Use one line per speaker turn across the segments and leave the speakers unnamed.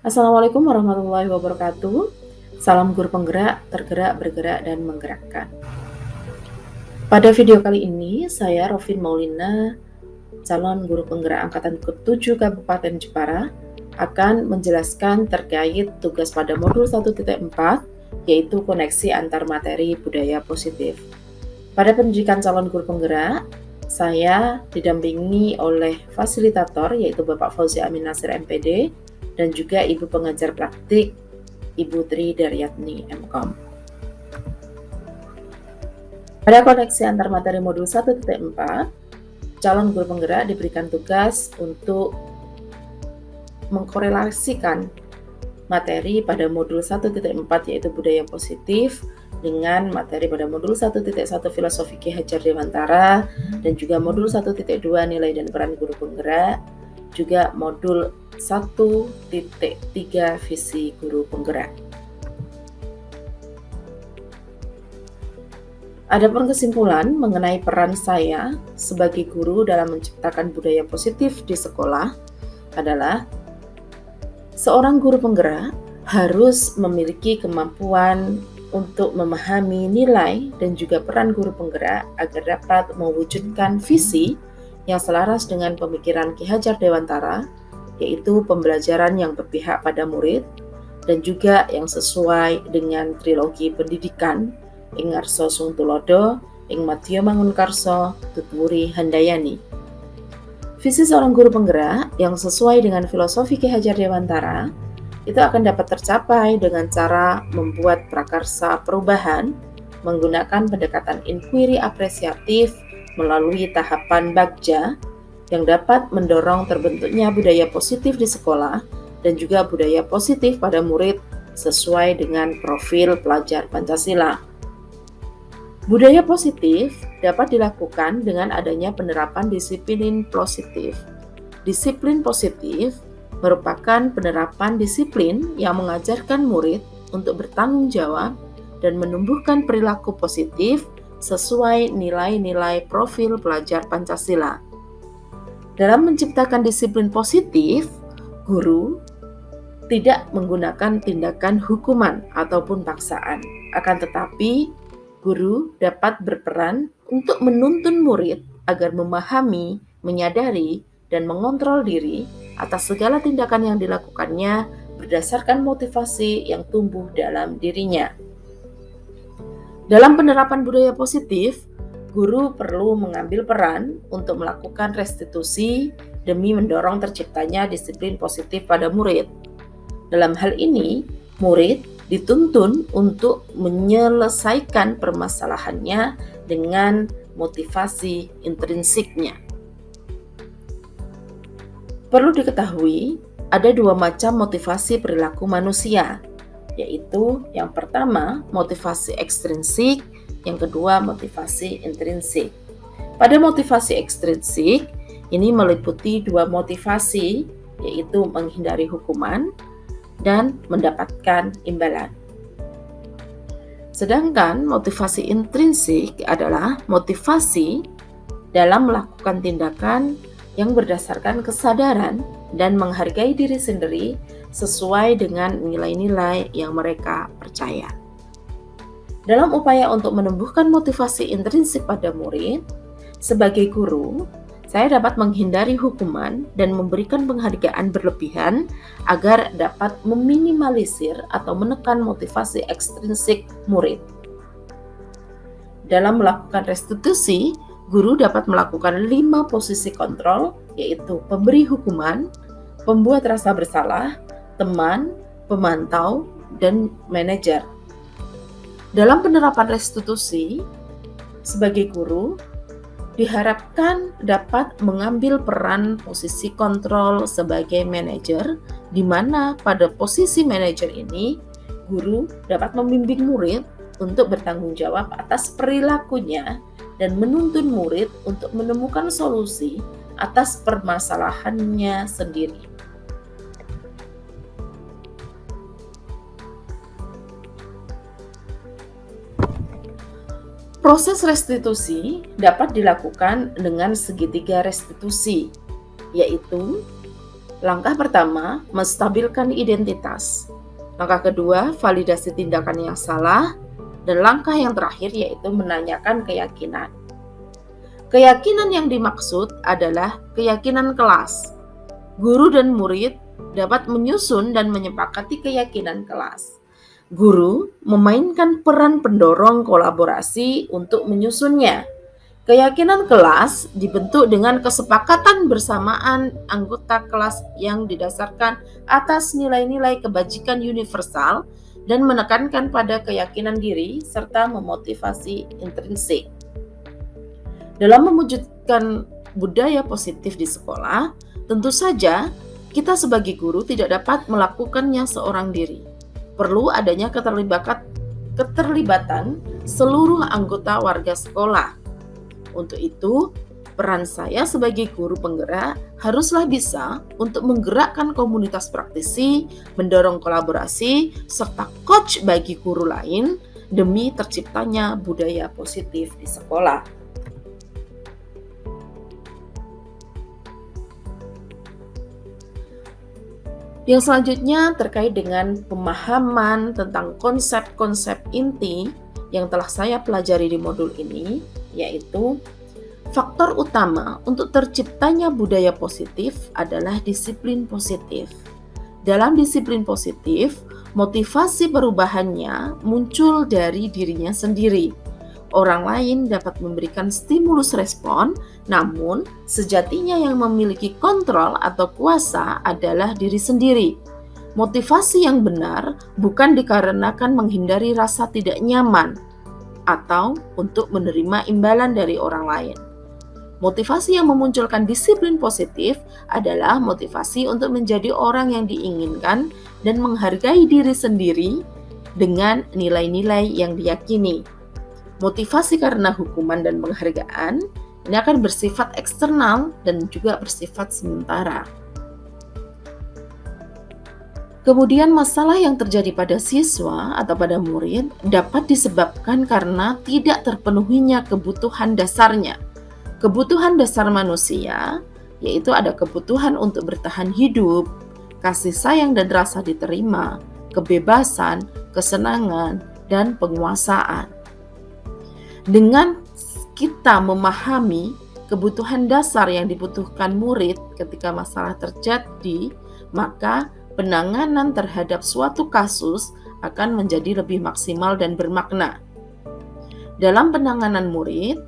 Assalamualaikum warahmatullahi wabarakatuh. Salam guru penggerak, tergerak, bergerak, dan menggerakkan. Pada video kali ini, saya Rofin Maulina, calon guru penggerak angkatan ke-7 Kabupaten Jepara, akan menjelaskan terkait tugas pada modul 1.4, yaitu koneksi antar materi budaya positif. Pada pendidikan calon guru penggerak, saya didampingi oleh fasilitator, yaitu Bapak Fauzi Amin Nasir MPD, dan juga Ibu pengajar praktik, Ibu Tri Daryatni MKom. Pada koneksi antar materi modul 1.4, calon guru penggerak diberikan tugas untuk mengkorelasikan materi pada modul 1.4 yaitu budaya positif dengan materi pada modul 1.1 filosofi Ki Hajar Dewantara dan juga modul 1.2 nilai dan peran guru penggerak, juga modul 1.3 visi guru penggerak. Adapun kesimpulan mengenai peran saya sebagai guru dalam menciptakan budaya positif di sekolah adalah seorang guru penggerak harus memiliki kemampuan untuk memahami nilai dan juga peran guru penggerak agar dapat mewujudkan visi yang selaras dengan pemikiran Ki Hajar Dewantara, yaitu pembelajaran yang berpihak pada murid dan juga yang sesuai dengan trilogi pendidikan ing ngarsa sung tulodo, ing madya mangunkarsa, tutwuri handayani. Visi seorang guru penggerak yang sesuai dengan filosofi Ki Hajar Dewantara itu akan dapat tercapai dengan cara membuat prakarsa perubahan menggunakan pendekatan inquiry apresiatif melalui tahapan bagja yang dapat mendorong terbentuknya budaya positif di sekolah dan juga budaya positif pada murid sesuai dengan profil pelajar Pancasila. Budaya positif dapat dilakukan dengan adanya penerapan disiplin positif. Disiplin positif merupakan penerapan disiplin yang mengajarkan murid untuk bertanggung jawab dan menumbuhkan perilaku positif sesuai nilai-nilai profil pelajar Pancasila. Dalam menciptakan disiplin positif, guru tidak menggunakan tindakan hukuman ataupun paksaan. Akan tetapi, guru dapat berperan untuk menuntun murid agar memahami, menyadari, dan mengontrol diri atas segala tindakan yang dilakukannya berdasarkan motivasi yang tumbuh dalam dirinya. Dalam penerapan budaya positif, guru perlu mengambil peran untuk melakukan restitusi demi mendorong terciptanya disiplin positif pada murid. Dalam hal ini, murid dituntun untuk menyelesaikan permasalahannya dengan motivasi intrinsiknya. Perlu diketahui, ada dua macam motivasi perilaku manusia, yaitu yang pertama motivasi ekstrinsik, yang kedua motivasi intrinsik. Pada motivasi ekstrinsik, ini meliputi dua motivasi, yaitu menghindari hukuman dan mendapatkan imbalan. Sedangkan motivasi intrinsik adalah motivasi dalam melakukan tindakan yang berdasarkan kesadaran dan menghargai diri sendiri sesuai dengan nilai-nilai yang mereka percaya. Dalam upaya untuk menumbuhkan motivasi intrinsik pada murid, sebagai guru, saya dapat menghindari hukuman dan memberikan penghargaan berlebihan agar dapat meminimalisir atau menekan motivasi ekstrinsik murid. Dalam melakukan restitusi, guru dapat melakukan 5 posisi kontrol, yaitu pemberi hukuman, pembuat rasa bersalah, teman, pemantau, dan manajer. Dalam penerapan restitusi, sebagai guru, diharapkan dapat mengambil peran posisi kontrol sebagai manajer, di mana pada posisi manajer ini, guru dapat membimbing murid untuk bertanggung jawab atas perilakunya dan menuntun murid untuk menemukan solusi atas permasalahannya sendiri. Proses restitusi dapat dilakukan dengan segitiga restitusi, yaitu Langkah pertama, menstabilkan identitas. Langkah kedua, validasi tindakan yang salah. Dan langkah yang terakhir yaitu menanyakan keyakinan. Keyakinan yang dimaksud adalah keyakinan kelas. Guru dan murid dapat menyusun dan menyepakati keyakinan kelas. Guru memainkan peran pendorong kolaborasi untuk menyusunnya. Keyakinan kelas dibentuk dengan kesepakatan bersamaan anggota kelas yang didasarkan atas nilai-nilai kebajikan universal dan menekankan pada keyakinan diri serta memotivasi intrinsik. Dalam mewujudkan budaya positif di sekolah, tentu saja kita sebagai guru tidak dapat melakukannya seorang diri. Perlu adanya keterlibatan seluruh anggota warga sekolah. Untuk itu, peran saya sebagai guru penggerak haruslah bisa untuk menggerakkan komunitas praktisi, mendorong kolaborasi, serta coach bagi guru lain demi terciptanya budaya positif di sekolah. Yang selanjutnya terkait dengan pemahaman tentang konsep-konsep inti yang telah saya pelajari di modul ini, yaitu faktor utama untuk terciptanya budaya positif adalah disiplin positif. Dalam disiplin positif, motivasi perubahannya muncul dari dirinya sendiri. Orang lain dapat memberikan stimulus respon, namun sejatinya yang memiliki kontrol atau kuasa adalah diri sendiri. Motivasi yang benar bukan dikarenakan menghindari rasa tidak nyaman atau untuk menerima imbalan dari orang lain. Motivasi yang memunculkan disiplin positif adalah motivasi untuk menjadi orang yang diinginkan dan menghargai diri sendiri dengan nilai-nilai yang diyakini. Motivasi karena hukuman dan penghargaan ini akan bersifat eksternal dan juga bersifat sementara. Kemudian masalah yang terjadi pada siswa atau pada murid dapat disebabkan karena tidak terpenuhinya kebutuhan dasarnya. Kebutuhan dasar manusia yaitu ada kebutuhan untuk bertahan hidup, kasih sayang dan rasa diterima, kebebasan, kesenangan, dan penguasaan. Dengan kita memahami kebutuhan dasar yang dibutuhkan murid ketika masalah terjadi, maka penanganan terhadap suatu kasus akan menjadi lebih maksimal dan bermakna. Dalam penanganan murid,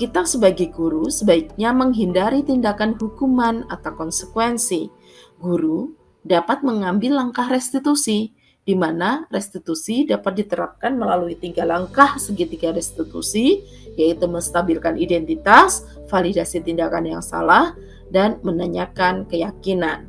kita sebagai guru sebaiknya menghindari tindakan hukuman atau konsekuensi. Guru dapat mengambil langkah restitusi, di mana restitusi dapat diterapkan melalui 3 langkah segitiga restitusi, yaitu menstabilkan identitas, validasi tindakan yang salah, dan menanyakan keyakinan.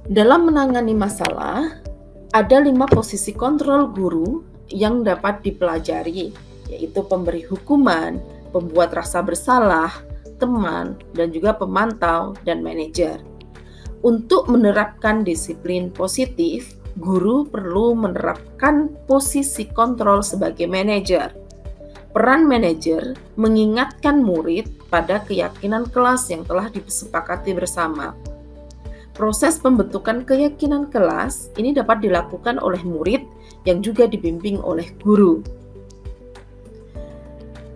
Dalam menangani masalah, ada 5 posisi kontrol guru yang dapat dipelajari, yaitu pemberi hukuman, pembuat rasa bersalah, teman, dan juga pemantau dan manajer. Untuk menerapkan disiplin positif, guru perlu menerapkan posisi kontrol sebagai manajer. Peran manajer mengingatkan murid pada keyakinan kelas yang telah disepakati bersama. Proses pembentukan keyakinan kelas ini dapat dilakukan oleh murid yang juga dibimbing oleh guru.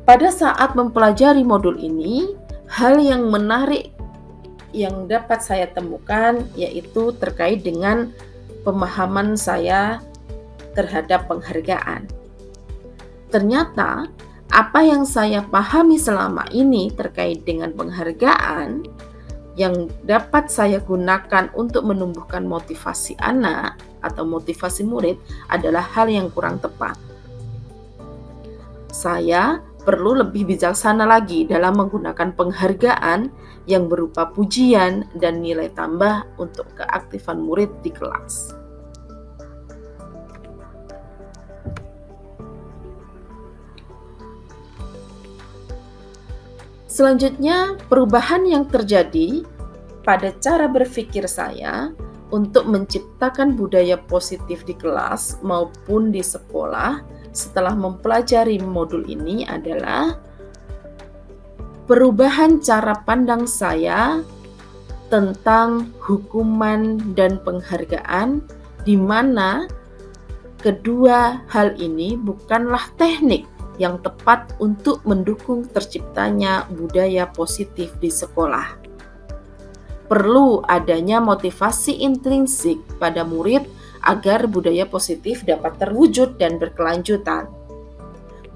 Pada saat mempelajari modul ini, hal yang menarik yang dapat saya temukan yaitu terkait dengan pemahaman saya terhadap penghargaan. Ternyata apa yang saya pahami selama ini terkait dengan penghargaan yang dapat saya gunakan untuk menumbuhkan motivasi anak atau motivasi murid adalah hal yang kurang tepat. Saya perlu lebih bijaksana lagi dalam menggunakan penghargaan yang berupa pujian dan nilai tambah untuk keaktifan murid di kelas. Selanjutnya, perubahan yang terjadi pada cara berpikir saya untuk menciptakan budaya positif di kelas maupun di sekolah setelah mempelajari modul ini adalah perubahan cara pandang saya tentang hukuman dan penghargaan, di mana kedua hal ini bukanlah teknik yang tepat untuk mendukung terciptanya budaya positif di sekolah. Perlu adanya motivasi intrinsik pada murid agar budaya positif dapat terwujud dan berkelanjutan.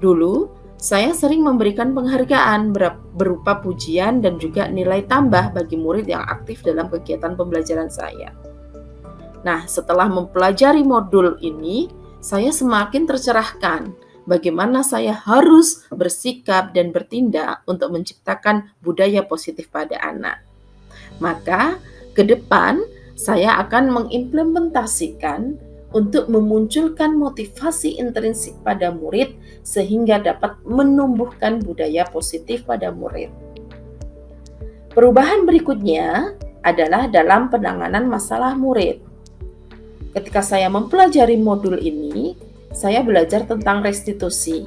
Dulu, saya sering memberikan penghargaan berupa pujian dan juga nilai tambah bagi murid yang aktif dalam kegiatan pembelajaran saya. Nah, setelah mempelajari modul ini, saya semakin tercerahkan bagaimana saya harus bersikap dan bertindak untuk menciptakan budaya positif pada anak. Maka, ke depan saya akan mengimplementasikan untuk memunculkan motivasi intrinsik pada murid sehingga dapat menumbuhkan budaya positif pada murid. Perubahan berikutnya adalah dalam penanganan masalah murid. Ketika saya mempelajari modul ini, saya belajar tentang restitusi,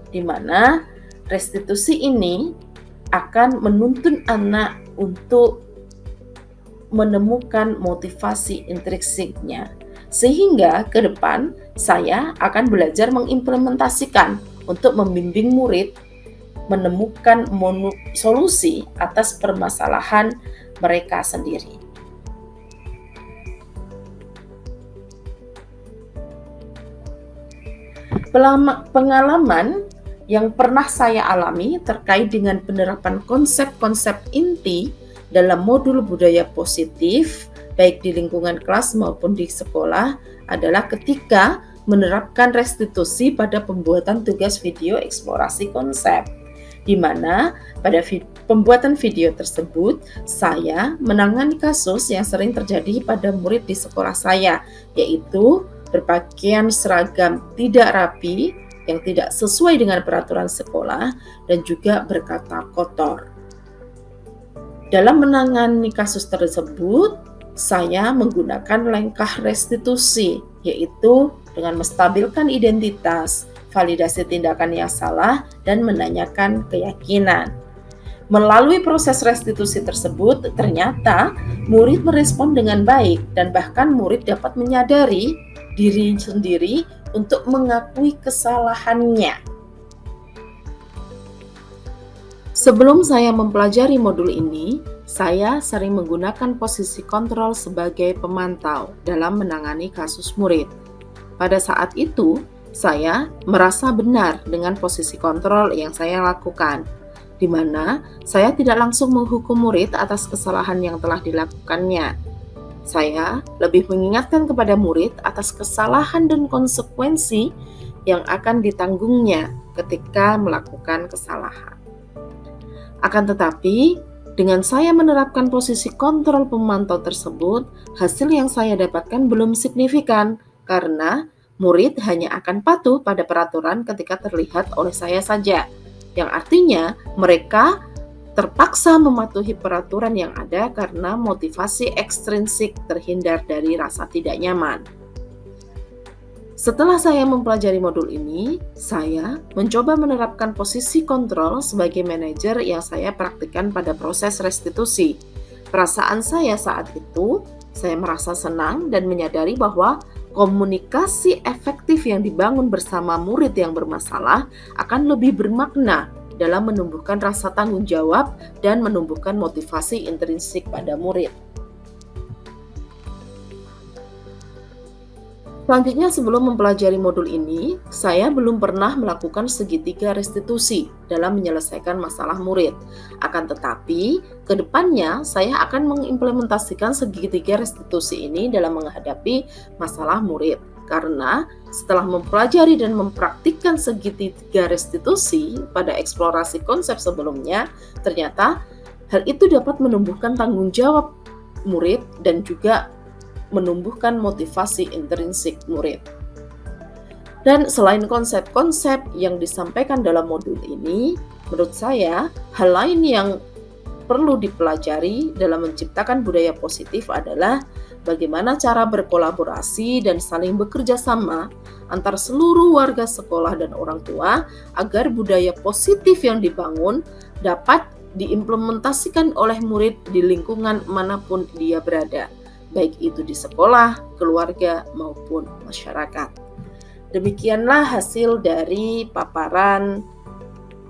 di mana restitusi ini akan menuntun anak untuk menemukan motivasi intrinsiknya. Sehingga ke depan saya akan belajar mengimplementasikan untuk membimbing murid menemukan solusi atas permasalahan mereka sendiri. Pengalaman yang pernah saya alami terkait dengan penerapan konsep-konsep inti dalam modul budaya positif baik di lingkungan kelas maupun di sekolah adalah ketika menerapkan restitusi pada pembuatan tugas video eksplorasi konsep, di mana pada pembuatan video tersebut saya menangani kasus yang sering terjadi pada murid di sekolah saya, yaitu berpakaian seragam tidak rapi yang tidak sesuai dengan peraturan sekolah dan juga berkata kotor. Dalam menangani kasus tersebut, saya menggunakan langkah restitusi, yaitu dengan menstabilkan identitas, validasi tindakan yang salah, dan menanyakan keyakinan. Melalui proses restitusi tersebut, ternyata murid merespon dengan baik dan bahkan murid dapat menyadari diri sendiri untuk mengakui kesalahannya. Sebelum saya mempelajari modul ini, saya sering menggunakan posisi kontrol sebagai pemantau dalam menangani kasus murid. Pada saat itu, saya merasa benar dengan posisi kontrol yang saya lakukan, di mana saya tidak langsung menghukum murid atas kesalahan yang telah dilakukannya. Saya lebih mengingatkan kepada murid atas kesalahan dan konsekuensi yang akan ditanggungnya ketika melakukan kesalahan. Akan tetapi, dengan saya menerapkan posisi kontrol pemantau tersebut, hasil yang saya dapatkan belum signifikan karena murid hanya akan patuh pada peraturan ketika terlihat oleh saya saja, yang artinya mereka terpaksa mematuhi peraturan yang ada karena motivasi ekstrinsik terhindar dari rasa tidak nyaman. Setelah saya mempelajari modul ini, saya mencoba menerapkan posisi kontrol sebagai manajer yang saya praktikkan pada proses restitusi. Perasaan saya saat itu, saya merasa senang dan menyadari bahwa komunikasi efektif yang dibangun bersama murid yang bermasalah akan lebih bermakna dalam menumbuhkan rasa tanggung jawab dan menumbuhkan motivasi intrinsik pada murid. Selanjutnya, sebelum mempelajari modul ini, saya belum pernah melakukan segitiga restitusi dalam menyelesaikan masalah murid. Akan tetapi, ke depannya saya akan mengimplementasikan segitiga restitusi ini dalam menghadapi masalah murid. Karena setelah mempelajari dan mempraktikkan segitiga restitusi pada eksplorasi konsep sebelumnya, ternyata hal itu dapat menumbuhkan tanggung jawab murid dan juga menumbuhkan motivasi intrinsik murid. Dan selain konsep-konsep yang disampaikan dalam modul ini, menurut saya hal lain yang perlu dipelajari dalam menciptakan budaya positif adalah bagaimana cara berkolaborasi dan saling bekerja sama antar seluruh warga sekolah dan orang tua agar budaya positif yang dibangun dapat diimplementasikan oleh murid di lingkungan manapun dia berada, baik itu di sekolah, keluarga, maupun masyarakat. Demikianlah hasil dari paparan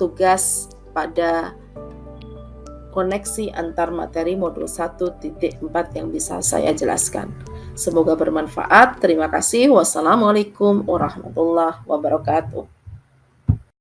tugas pada koneksi antar materi modul 1.4 yang bisa saya jelaskan. Semoga bermanfaat. Terima kasih. Wassalamualaikum warahmatullahi wabarakatuh.